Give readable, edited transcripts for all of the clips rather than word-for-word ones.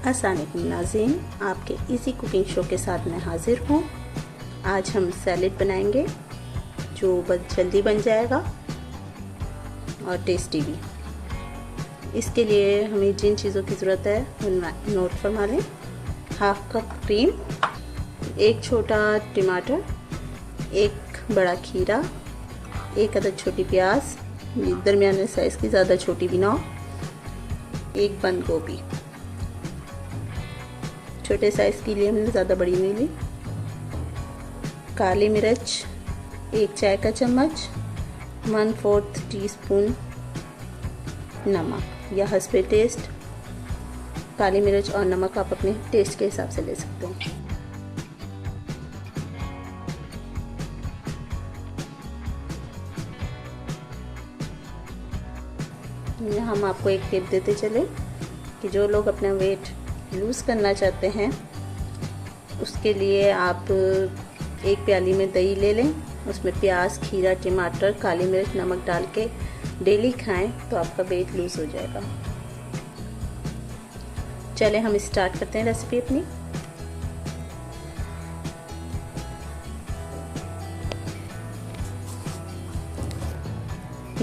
अस्सलाम वालेकुम नाज़रीन, आपके इजी कुकिंग शो के साथ मैं हाज़िर हूँ। आज हम सैलेड बनाएंगे जो बहुत जल्दी बन जाएगा और टेस्टी भी। इसके लिए हमें जिन चीज़ों की ज़रूरत है वो नोट फरमा लें। हाफ कप क्रीम, एक छोटा टमाटर, एक बड़ा खीरा, एक अदद छोटी प्याज, दरमियाने साइज़ की, ज़्यादा छोटी भी ना हो, एक बंद गोभी। छोटे साइज़ के लिए हमने ज़्यादा बड़ी नहीं ली। काली मिर्च 1 चाय का चम्मच, 1/4 टीस्पून नमक या हस्बे टेस्ट। काली मिर्च और नमक आप अपने टेस्ट के हिसाब से ले सकते हैं। हम आपको एक टिप देते चले कि जो लोग अपना वेट लूज़ करना चाहते हैं उसके लिए आप एक प्याली में दही ले लें, उसमें प्याज, खीरा, टमाटर, काली मिर्च, नमक डाल के डेली खाएं तो आपका वेट लूज़ हो जाएगा। चलें हम स्टार्ट करते हैं रेसिपी अपनी।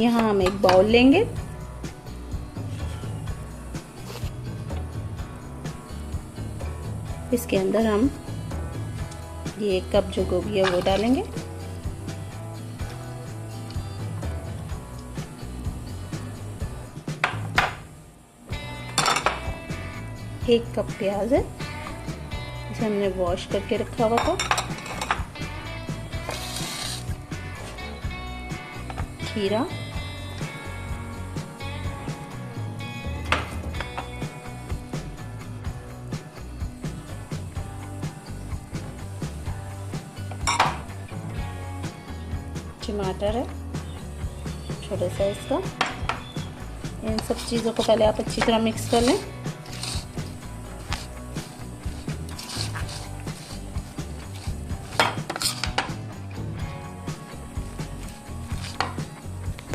यहाँ हम एक बाउल लेंगे, इसके अंदर हम ये 1 कप जो गोभी है वो डालेंगे। एक कप प्याज है, इसे हमने वॉश करके रखा हुआ था। खीरा, टमाटर है छोटे साइज का। इन सब चीज़ों को पहले आप अच्छी तरह मिक्स कर लें।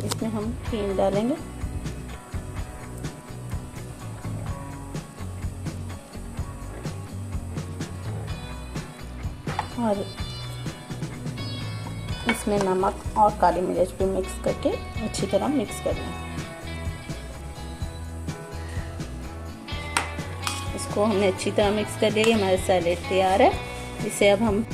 इसमें हम क्रीम डालेंगे और इसमें नमक और काली मिर्च भी मिक्स करके अच्छी तरह मिक्स कर लें। इसको हमने अच्छी तरह मिक्स कर लिया। हमारा सैलेड तैयार है। इसे अब हम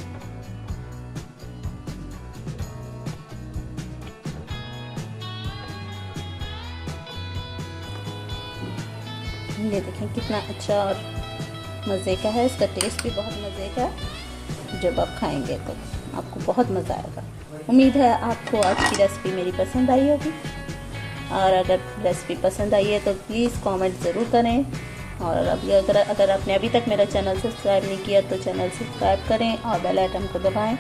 ये देखें कितना अच्छा और मज़े का है। इसका टेस्ट भी बहुत मज़े का है। जब आप खाएंगे तो आपको बहुत मज़ा आएगा। उम्मीद है आपको आज की रेसिपी मेरी पसंद आई होगी, और अगर रेसिपी पसंद आई है तो प्लीज़ कमेंट ज़रूर करें। और अगर आपने अभी तक मेरा चैनल सब्सक्राइब नहीं किया तो चैनल सब्सक्राइब करें और बेल आइकन को दबाएं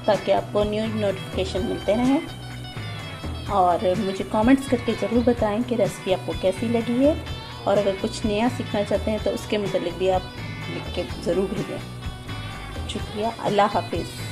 ताकि आपको न्यू नोटिफिकेशन मिलते रहें। और मुझे कमेंट्स करके ज़रूर बताएं कि रेसिपी आपको कैसी लगी है, और अगर कुछ नया सीखना चाहते हैं तो उसके मुतालिक भी आप लिख के ज़रूर भेजें। शुक्रिया। अल्लाह हाफिज़।